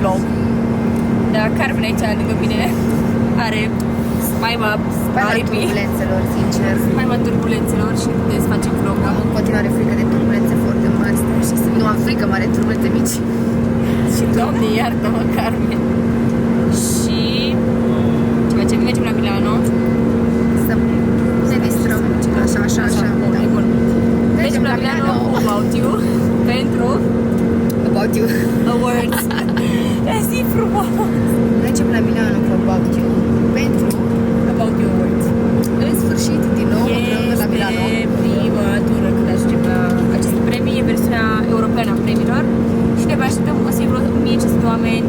vlog. Dar Carmen aici, lângă mine, are spaima turbulențelor, sincer. Spaima turbulențelor și puteți face vlog. Am în continuare frică de turbulențe foarte mari. Nu am frică mare, turbulențe mici. Și Doamne iartă-mă, Carmen. Și ce facem? Mergem la Milano. Să ne distrăm. Așa. Da. Bun. Mergem la Milano About You pentru About You Awards. Zi frumos. Mergem la Milano cu About You pentru About You Awards. în sfârșit, din nou, împreună la Milano. Este prima tură când ajungem la aceste premii, e versiunea europeană a premiilor și ne așteptăm o să fie vreo 1500 oameni,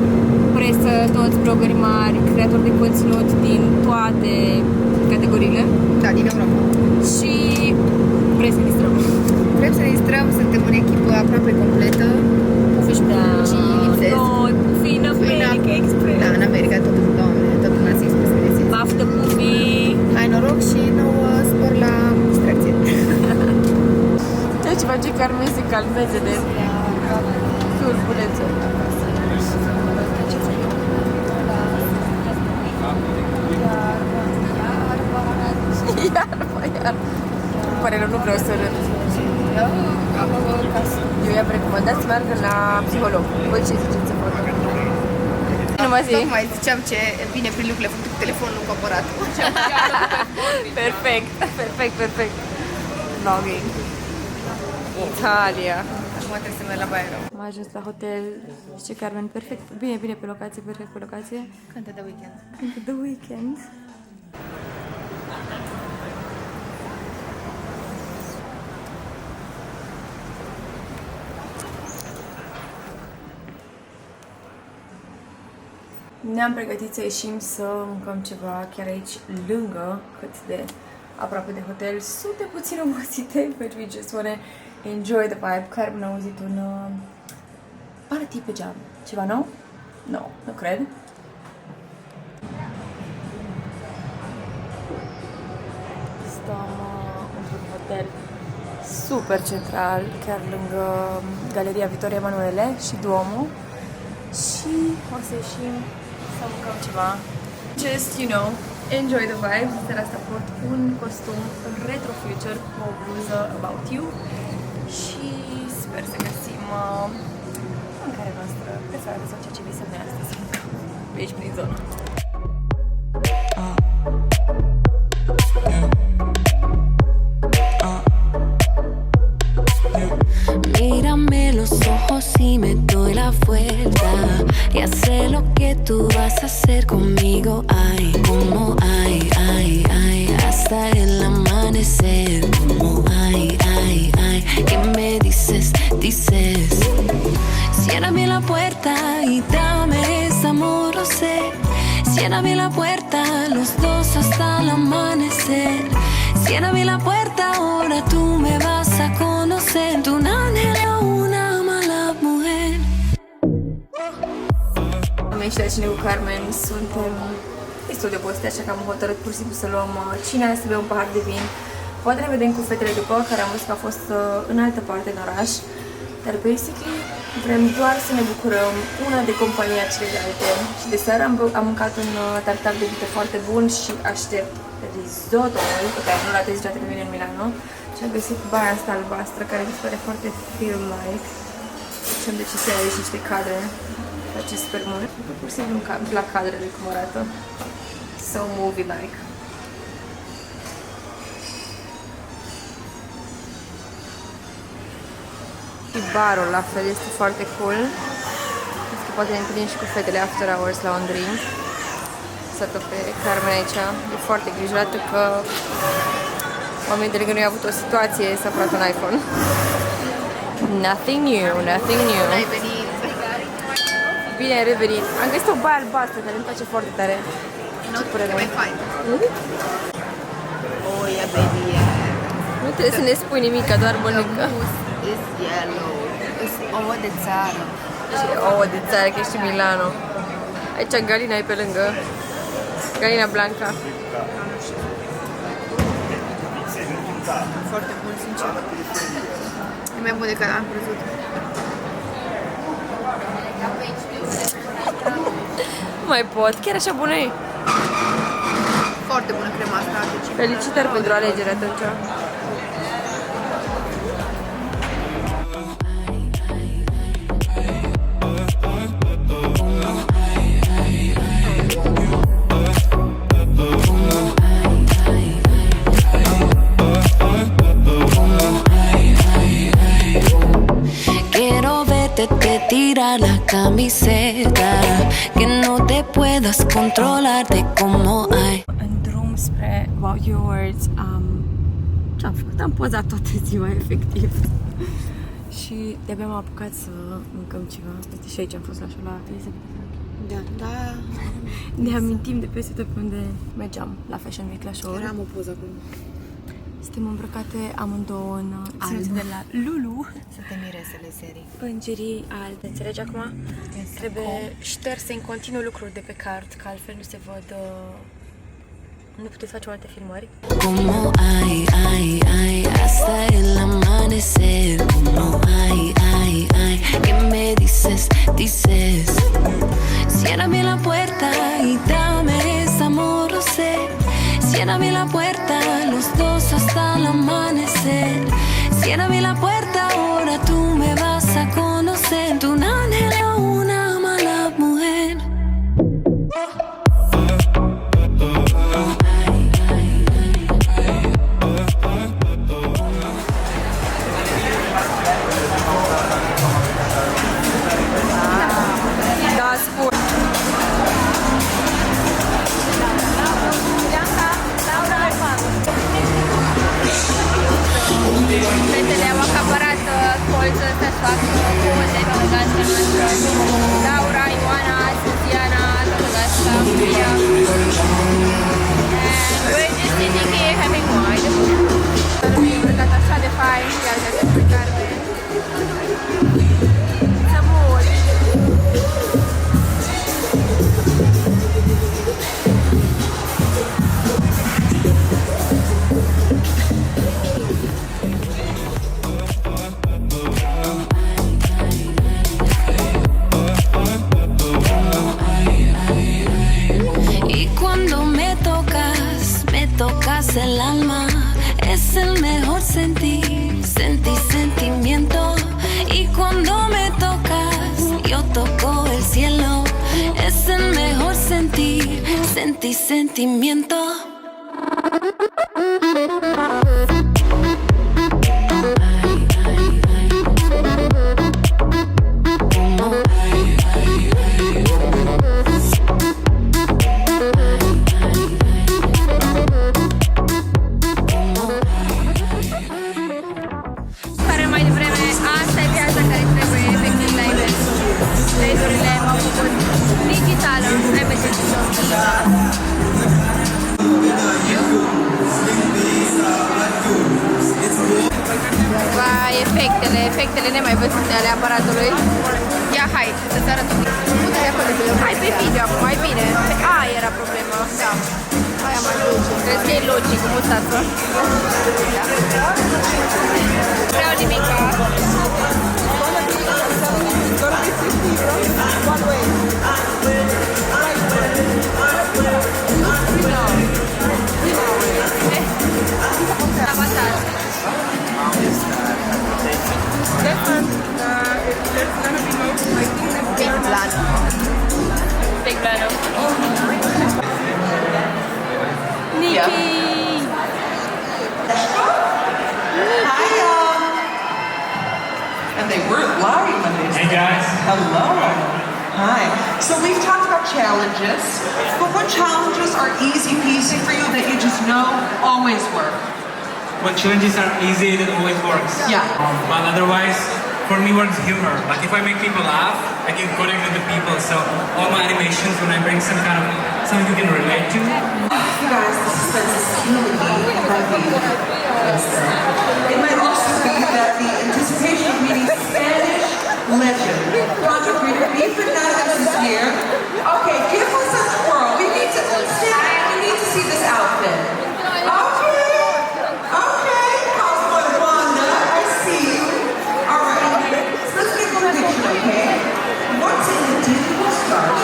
presă, toți blogări mari, creatori de conținut din toate categoriile. Da, din Europa. Și vrem să ne distrăm. Vrem să ne distrăm, suntem în echipă aproape completă. Pufi și lipsesc. Noi, Pufi în America Express. Da, în America, totul, doamne, totul n-ați Express, vedeți. Baftă, Pufi! Hai noroc și nouă spor la distracție. Deci face Carmen să calmeze de turbulență. Iar. Pare rău, nu vreau să râd. Eu i-am recomandat să meargă la psiholog. Voi ce ziceți să facă? Numai zi. Tocmai ziceam ce vine prin lucrurile făcute cu telefonul, nu cu aparatul. Perfect. Vlogging. Italia. Acum trebuie să merg la Baia Rău. Am ajuns la hotel. Zice Carmen, perfect, bine pe locație, perfect pe locație. Cântă de weekend. The Weekend. Ne-am pregătit să ieșim să mâncăm ceva chiar aici, lângă, cât de aproape de hotel. Suntem puțin obosite, but we just wanna enjoy the vibe. Carmen a auzit un party pe geam. Ceva nou? No, nu cred. Stăm într-un hotel super central, chiar lângă Galeria Vittorio Emanuele și Duomo. Și o să ieșim să mâncăm ceva. Just, you know, enjoy the vibe. De asta port un costum retro future cu o bluză About You și sper să găsim mâncarea noastră preferată sau ceea ce visăm noi astăzi să mâncăm pe aici prin zonă. Mírame los ojos y me doy la vuelta. Ya sé lo que tú vas a hacer conmigo. Ay, como ay, hasta el amanecer. Como ay, ¿qué me dices? Ciérrame la puerta y dame ese amor, no sé. Ciérrame la puerta, los dos hasta el amanecer. Ciérrame la puerta, ahora tú me vas a conocer. Tú un ángel o una mala mujer. Am ieșit la cine cu Carmen, suntem destul de obosite, așa că am hotărât pur și simplu să luăm cina, să bem un pahar de vin. Poate ne vedem cu fetele după, care am văzut că a fost în altă parte în oraș. Dar basically vrem doar să ne bucurăm una de compania celelalte. Și de seară am mâncat un tartar de vite foarte bun și aștept risotto-ul pe care nu l-a tezit la mine în Milano. Și am găsit baia asta albastră care mi se pare foarte film-like. Și am decis să iau niște cadre. Face super mult. Pur și simplu la cadrele cum arată. So movie-like. Și barul la fel este foarte cool. Cred că poate ne întâlnim și cu fetele after hours la un drink. Să pe Carmen aici. E foarte grijorată că oamenii de lângă noi au avut o situație, s-a furat un iPhone. Nothing new. Ai venit. Bine ai revenit. Am găsit o baie albastră care îmi place foarte tare. Ce părere mai fain. Oh, yeah, baby, yeah. Nu trebuie să ne spui nimic, doar mănâncă. Is yellow. Is ouă de țară. Și ouă de țară, că ești în Milano. Aici Galina e pe lângă. Galina Blanca. Foarte bun, sincer. E mai bun decât am crezut. mai pot, chiar așa bună e. Foarte bună crema asta. Felicitări pentru alegere atunci. Te tirar la camiseta, que no te puedas controlar de como ai. În drum spre Wow Your Words ce-am făcut? Am pozat toată ziua, efectiv. Și de-abia am apucat să mâncăm ceva. Uite, și aici am fost la șolat. Da. Ne amintim de peste tot pe unde mergeam la Fashion Week la show. Am o poză acolo. Suntem îmbrăcate amândouă în alb de la Lulu. Suntem miresele serii. Pângerii albe. Înțelegi acum? Trebuie șterse în continuu lucruri de pe card, că altfel nu se văd... Nu puteți face alte filmări. Como ay, hasta el amanecer. Como ay, que me dices. Ciérrame la puerta y dame ese amor, no sé. Ciérrame la puerta, los dos hasta el amanecer. Ciérrame la puerta, ahora tú me vas a conocer. Tú un ángel o una mala mujer. Fetele au acaparat colțul ăsta să facă poze pe gașca noastră. Laura, Ioana, Sutiana, toată gașca, Mia. And we're just sitting here having wine. E îmbrăcat așa de fain, iar de pe carne. Să mor! El alma es el mejor sentimiento y cuando me tocas yo toco el cielo, es el mejor sentimiento. Efectele nemai văzute ale aparatului. Ia, hai, să-ți arăt un pic. Hai pe video acum, mai bine. Aia era problema. Da. Aia mai logic. Crezi că e logic cu mustață. Vreau nimica. Avatar. Big plano. Nikki! Hi y'all! And they weren't lying when they said, Hey guys. hello. Hi. So we've talked about challenges, but what challenges are easy peasy for you that you just know always work? When challenges are easy, it always works. Yeah. But otherwise, for me works humor. Like if I make people laugh, I can connect with the people. So all my animations, when I bring some kind of something you can relate to. You guys, the suspense is killing me. It might also be that the anticipation of meeting Spanish legend, content creator Ethan Nunez is here. Okay, give us a twirl. We need to see this outfit. Okay, Cosplay Wanda, I see you. All right, let's get a picture, okay? What's in the digital start?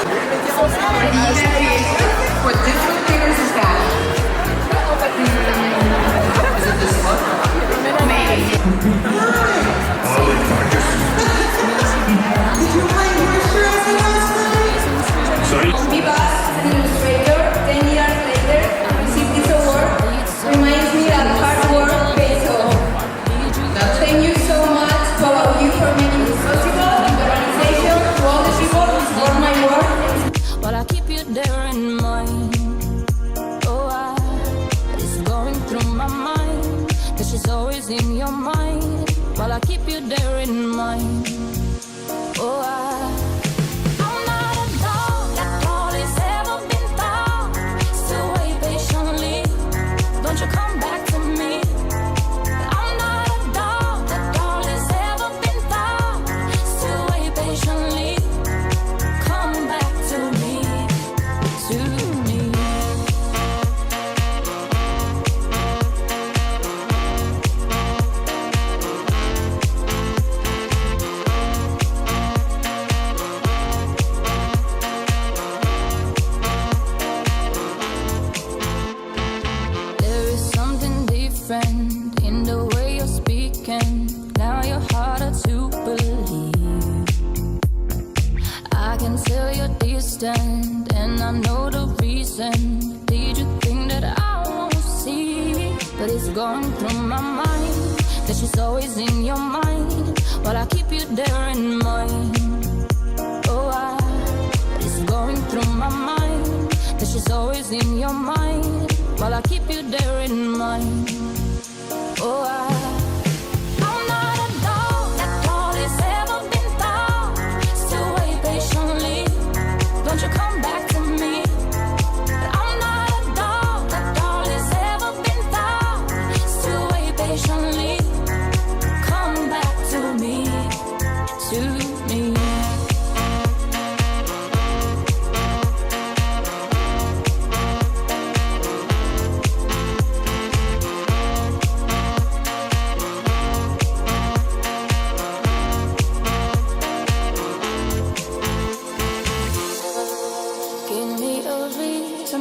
stand, and I know the reason. Did you think that I won't see? But it's going through my mind that she's always in your mind, while I keep you there in mind. Oh, it's going through my mind that she's always in your mind, while I keep you there in mind. Oh, I'm not a dog that all has ever been thought. Still wait patiently, don't you come back to me. I'm not a dog that all has ever been thought. Still wait patiently, come back to me, to me.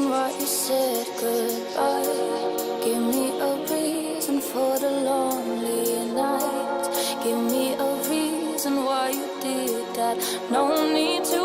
Why you said goodbye. Give me a reason for the lonely night. Give me a reason why you did that. No need to